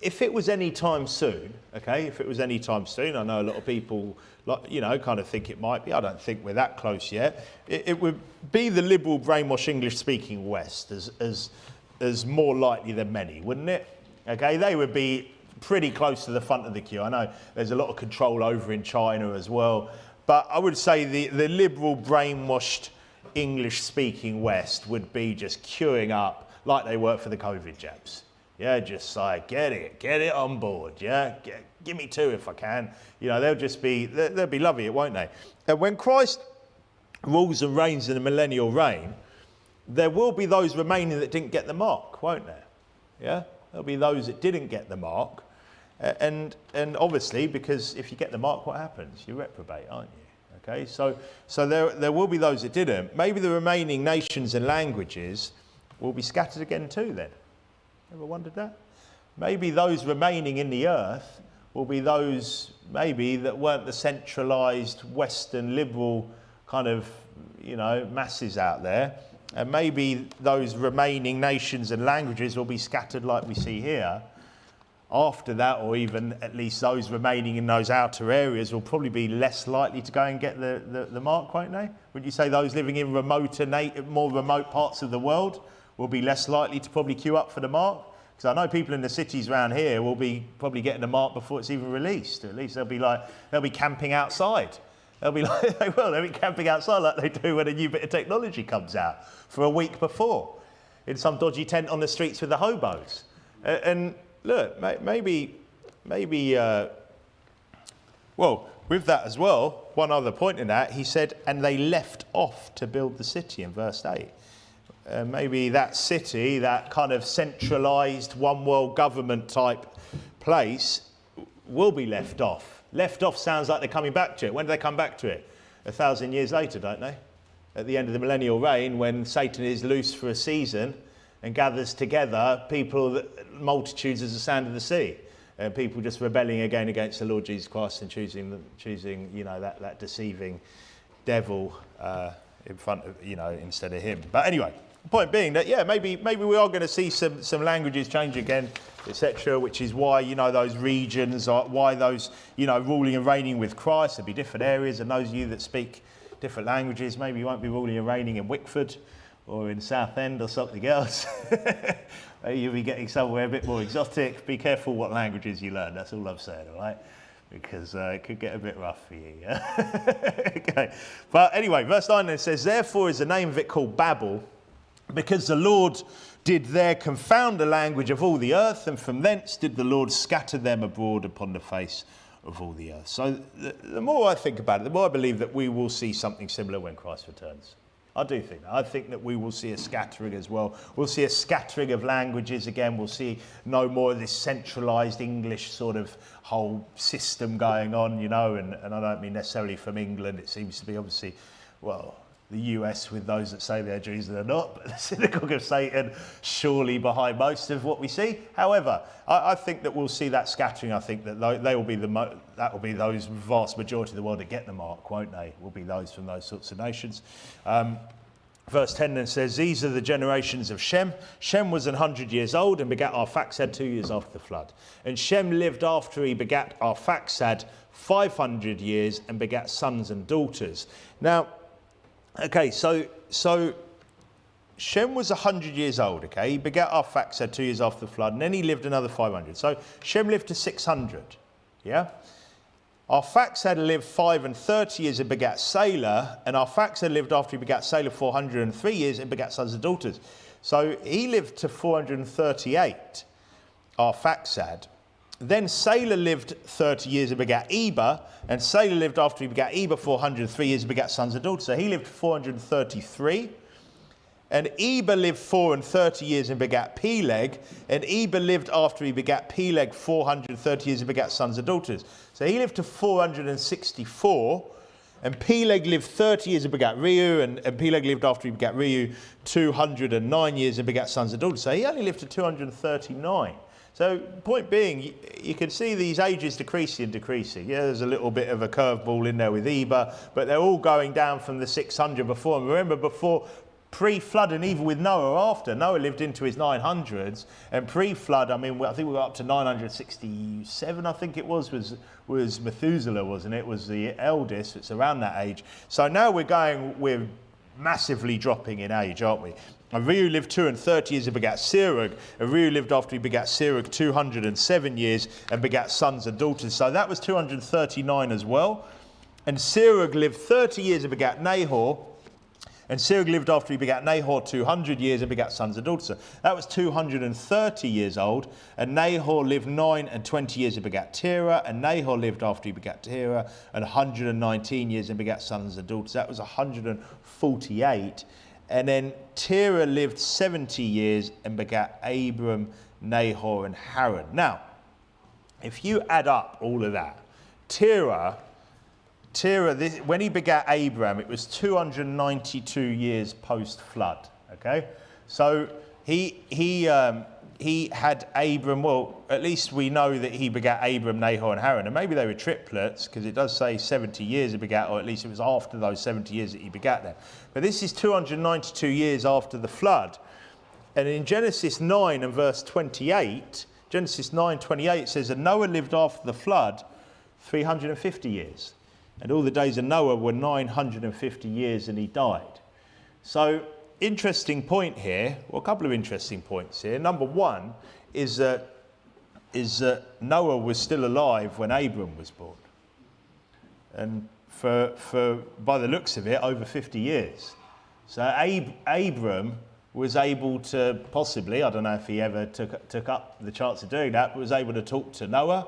If it was any time soon, okay, if it was any time soon, I know a lot of people, you know, kind of think it might be. I don't think we're that close yet. It would be the liberal, brainwashed, English-speaking West as more likely than many, wouldn't it? Okay, they would be pretty close to the front of the queue. I know there's a lot of control over in China as well, but I would say the liberal, brainwashed, English-speaking West would be just queuing up like they were for the COVID jabs. Yeah, just like, get it on board, yeah? Give me two if I can. You know, they'll be loving it, won't they? And when Christ rules and reigns in a millennial reign, there will be those remaining that didn't get the mark, won't there? Yeah? There'll be those that didn't get the mark. And obviously, because if you get the mark, what happens? You reprobate, aren't you? Okay, so there will be those that didn't. Maybe the remaining nations and languages will be scattered again too then. Ever wondered that? Maybe those remaining in the earth will be those maybe that weren't the centralised Western liberal kind of, you know, masses out there. And maybe those remaining nations and languages will be scattered like we see here. After that, or even at least those remaining in those outer areas will probably be less likely to go and get the mark, won't they? Would you say those living in more remote parts of the world will be less likely to probably queue up for the mark? Because I know people in the cities around here will be probably getting the mark before it's even released. At least they'll be camping outside. They'll be camping outside like they do when a new bit of technology comes out for a week before, in some dodgy tent on the streets with the hobos. And look, maybe, well, with that as well, one other point in that, he said, "And they left off to build the city," in verse 8. Maybe that city, that kind of centralised one world government type place will be left off. Left off sounds like they're coming back to it. When do they come back to it? 1,000 years later, don't they? At the end of the millennial reign, when Satan is loose for a season and gathers together people, multitudes as the sand of the sea, and people just rebelling again against the Lord Jesus Christ and choosing that deceiving devil in front of, instead of him. But anyway, the point being that, maybe we are going to see some languages change again, etc., which is why, those regions, why those, ruling and reigning with Christ, there'll be different areas, and those of you that speak different languages, maybe you won't be ruling and reigning in Wickford or in Southend or something else. You'll be getting somewhere a bit more exotic. Be careful what languages you learn, that's all I'm saying, all right? Because it could get a bit rough for you, yeah? Okay. But anyway, verse 9 it says, therefore is the name of it called Babel, because the Lord did there confound the language of all the earth, and from thence did the Lord scatter them abroad upon the face of all the earth. So the more I think about it, the more I believe that we will see something similar when Christ returns. I do think that. I think that we will see a scattering as well. We'll see a scattering of languages again. We'll see no more of this centralised English sort of whole system going on, and I don't mean necessarily from England. It seems to be obviously, the US with those that say they're Jews and they're not, but the synagogue of Satan surely behind most of what we see. However, I think that we'll see that scattering. I think that they will be that will be those vast majority of the world that get the mark, won't they? Will be those from those sorts of nations. Verse 10 then says, these are the generations of Shem. Shem was 100 years old and begat Arphaxad 2 years after the flood. And Shem lived after he begat Arphaxad 500 years and begat sons and daughters. Now, okay, so Shem was 100 years old, okay? He begat Arphaxad 2 years after the flood, and then he lived another 500. So Shem lived to 600, yeah? Arphaxad lived 35 years and begat Salah, and Arphaxad lived after he begat Salah 403 years and begat sons and daughters. So he lived to 438, Arphaxad. Then Salah lived 30 years and begat Eber, and Salah lived after he begat Eber 403 years and begat sons and daughters. So he lived 433. And Eber lived 34 years and begat Peleg, and Eber lived after he begat Peleg 430 years and begat sons and daughters. So he lived to 464, and Peleg lived 30 years and begat Reu, and Peleg lived after he begat Reu 209 years and begat sons and daughters. So he only lived to 239. So point being, you can see these ages decreasing. Yeah, there's a little bit of a curveball in there with Eber, but they're all going down from the 600 before. And remember, before, pre-flood, and even with Noah or after, Noah lived into his 900s, and pre-flood, I think we got up to 967, I think it was Methuselah, wasn't it? Was the eldest. It's around that age. So now we're massively dropping in age, aren't we? And Reu lived 230 years and begat Serug. And Reu lived after he begat Serug 207 years and begat sons and daughters. So that was 239 as well. And Serug lived 30 years and begat Nahor. And Serug lived after he begat Nahor 200 years and begat sons and daughters. So that was 230 years old. And Nahor lived 9 and 20 years and begat Terah. And Nahor lived after he begat Terah 119 years and begat sons and daughters. That was 148. And then Terah lived 70 years and begat Abram, Nahor, and Haran. Now, if you add up all of that, Terah, when he begat Abram, it was 292 years post-flood, okay? So he had Abram, well, at least we know that he begat Abram, Nahor, and Haran, and maybe they were triplets, because it does say 70 years he begat, or at least it was after those 70 years that he begat them. But this is 292 years after the flood. And in Genesis 9 and verse 28, Genesis 9:28 says, and Noah lived after the flood 350 years. And all the days of Noah were 950 years, and he died. So, interesting point here, well, a couple of interesting points here. Number one is that Noah was still alive when Abram was born. And for by the looks of it, over 50 years. So Abram was able to possibly, I don't know if he ever took up the chance of doing that, but was able to talk to Noah.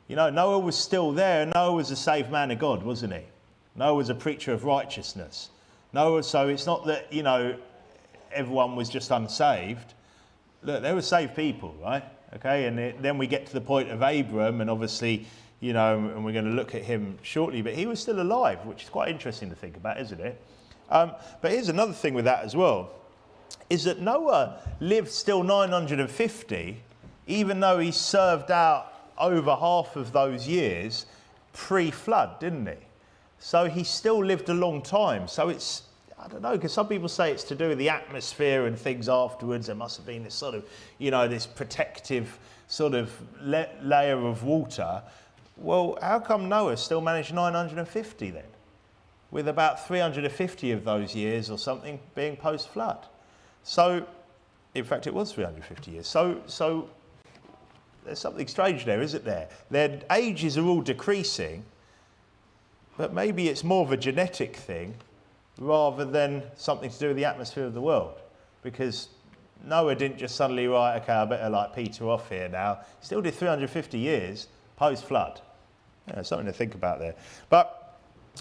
You know, Noah was still there. Noah was a saved man of God, wasn't he? Noah was a preacher of righteousness. Noah, so it's not that, everyone was just unsaved. Look, they were saved people, right? Okay, and then we get to the point of Abram, and obviously, you know, and we're going to look at him shortly, but he was still alive, which is quite interesting to think about, isn't it? But here's another thing with that as well, is that Noah lived still 950, even though he served out over half of those years pre-flood, didn't he? So he still lived a long time. So it's, I don't know, because some people say it's to do with the atmosphere and things afterwards. There must have been this sort of, you know, this protective sort of layer of water. Well, how come Noah still managed 950 then? With about 350 of those years or something being post-flood. So, in fact, it was 350 years. So there's something strange there, isn't there? Their ages are all decreasing, but maybe it's more of a genetic thing rather than something to do with the atmosphere of the world. Because Noah didn't just suddenly, right, okay, I better like peter off here now. He still did 350 years post-flood. Yeah, something to think about there. But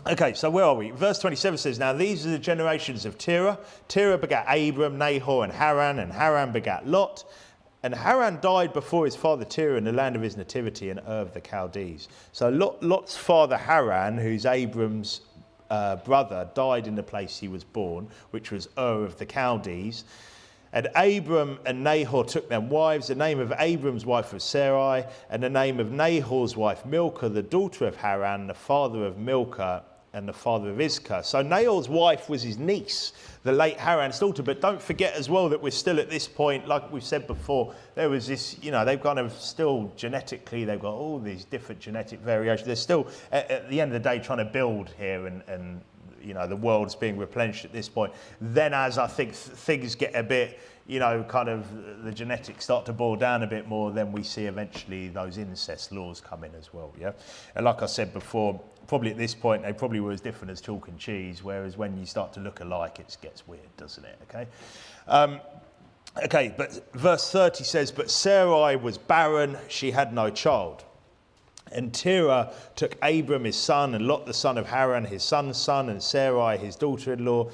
okay, so where are we? Verse 27 says, now these are the generations of Terah. Terah begat Abram, Nahor, and Haran begat Lot. And Haran died before his father Terah in the land of his nativity in Ur of the Chaldees. So Lot's father Haran, who's Abram's brother, died in the place he was born, which was Ur of the Chaldees. And Abram and Nahor took them wives. The name of Abram's wife was Sarai, and the name of Nahor's wife Milcah, the daughter of Haran, the father of Milcah, and the father of Iscah. So Nahor's wife was his niece, the late Haran's daughter. But don't forget as well that we're still at this point, like we've said before, there was this, you know, they've kind of still genetically, they've got all these different genetic variations. They're still, at the end of the day, trying to build here and you know, the world's being replenished at this point. Then as I think things get a bit, you know, kind of the genetics start to boil down a bit more, then we see eventually those incest laws come in as well, yeah? And like I said before, probably at this point, they probably were as different as chalk and cheese, whereas when you start to look alike, it gets weird, doesn't it, okay? Okay, but verse 30 says, but Sarai was barren, she had no child. And Terah took Abram his son, and Lot the son of Haran his son's son, and Sarai his daughter-in-law,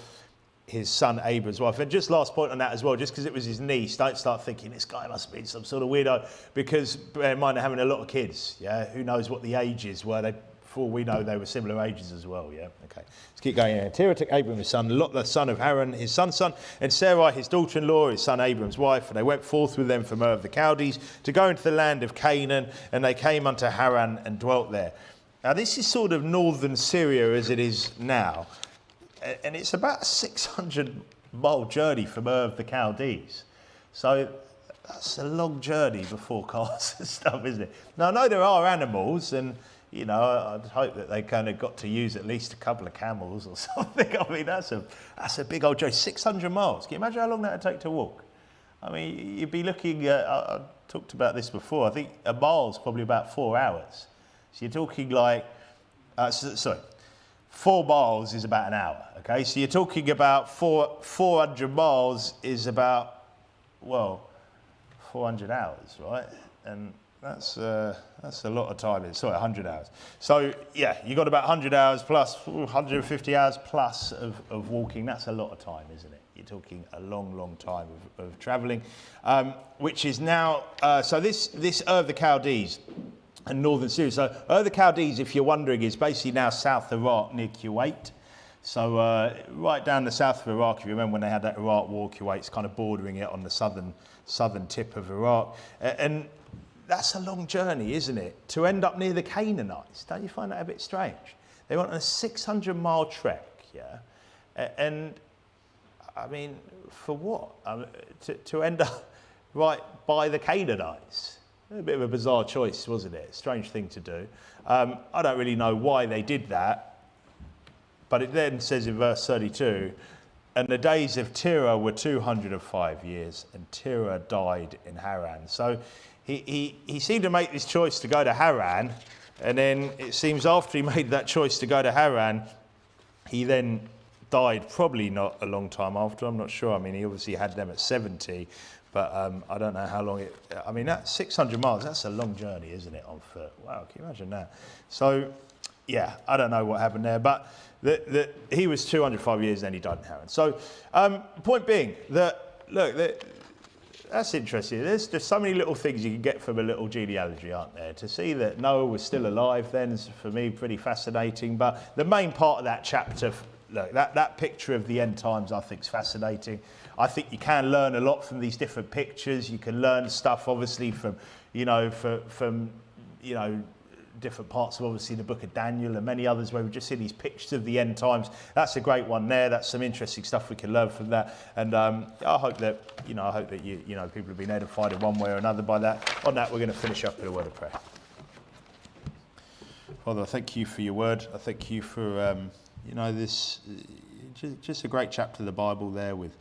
his son Abram's wife. And just last point on that as well, just because it was his niece, don't start thinking this guy must be some sort of weirdo, because bear in mind they're having a lot of kids, yeah? Who knows what the ages were? For all we know, they were similar ages as well, yeah? Okay, let's keep going here. Terah took Abram his son, Lot the son of Haran his son's son, and Sarai his daughter-in-law, his son Abram's wife, and they went forth with them from Ur of the Chaldees to go into the land of Canaan, and they came unto Haran and dwelt there. Now this is sort of northern Syria as it is now, and it's about a 600-mile journey from Ur of the Chaldees. So that's a long journey before cars and stuff, isn't it? Now I know there are animals, and you know, I'd hope that they kind of got to use at least a couple of camels or something. I mean, that's a big old journey. 600 miles. Can you imagine how long that would take to walk? I mean, you'd be looking at, I talked about this before, I think a mile's probably about 4 hours. So you're talking like, 4 miles is about an hour, okay? So you're talking about 400 miles is about, well, 400 hours, right? And that's a lot of time. Sorry, 100 hours. So yeah, you got about 100 hours plus 150 hours plus of walking. That's a lot of time, isn't it? You're talking a long, long time of travelling, which is now. So this Ur of the Chaldees and northern Syria. So Ur of the Chaldees, if you're wondering, is basically now South Iraq near Kuwait. So right down the south of Iraq. If you remember when they had that Iraq war, Kuwait's kind of bordering it on the southern tip of Iraq, and that's a long journey, isn't it? To end up near the Canaanites. Don't you find that a bit strange? They went on a 600-mile trek, yeah? And, I mean, for what? To end up right by the Canaanites. A bit of a bizarre choice, wasn't it? Strange thing to do. I don't really know why they did that, but it then says in verse 32, and the days of Terah were 205 years, and Terah died in Haran. So he seemed to make this choice to go to Haran, and then it seems after he made that choice to go to Haran, he then died probably not a long time after, I'm not sure. I mean, he obviously had them at 70, but I don't know how long I mean, that's 600 miles, that's a long journey, isn't it, on foot? Wow, can you imagine that? So, yeah, I don't know what happened there, but he was 205 years, then he died in Haran. So, point being that, look, That's interesting. There's just so many little things you can get from a little genealogy, aren't there? To see that Noah was still alive then is, for me, pretty fascinating. But the main part of that chapter, look, that picture of the end times, I think is fascinating. I think you can learn a lot from these different pictures. You can learn stuff, obviously, from different parts of, obviously, the book of Daniel and many others where we just see these pictures of the end times. That's a great one there. That's some interesting stuff we can learn from that. And I hope that people have been edified in one way or another by that. On that, we're going to finish up with a word of prayer. Father, I thank you for your word. I thank you for this just a great chapter of the Bible there with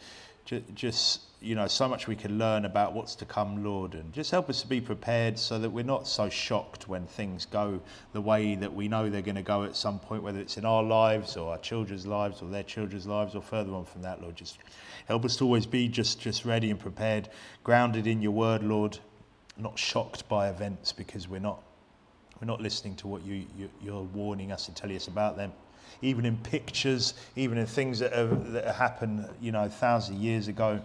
just so much we can learn about what's to come, Lord, and just help us to be prepared so that we're not so shocked when things go the way that we know they're going to go at some point, whether it's in our lives or our children's lives or their children's lives or further on from that, Lord. Just help us to always be just ready and prepared, grounded in your word, Lord, not shocked by events because we're not listening to what you're warning us and telling us about them. Even in pictures, even in things that happened, thousands of years ago,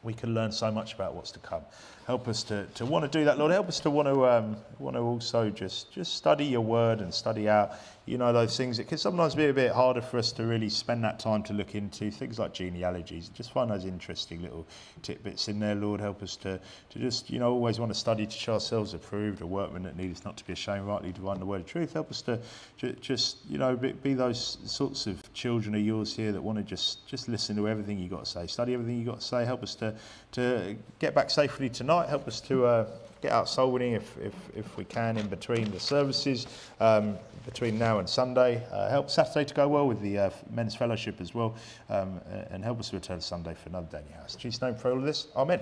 we can learn so much about what's to come. Help us to want to do that, Lord. Help us to want to also just study your word and study out, those things that can sometimes be a bit harder for us to really spend that time to look into, things like genealogies. Just find those interesting little tidbits in there, Lord. Help us to just, always want to study to show ourselves approved, a workman that needs not to be ashamed, rightly divine the word of truth. Help us to just, be those sorts of children of yours here that want to just listen to everything you've got to say, study everything you've got to say. Help us to get back safely tonight. Help us to get out soul winning if we can in between the services, between now and Sunday. Help Saturday to go well with the men's fellowship as well, and help us to return Sunday for another day in your house. In Jesus' name, for all of this. Amen.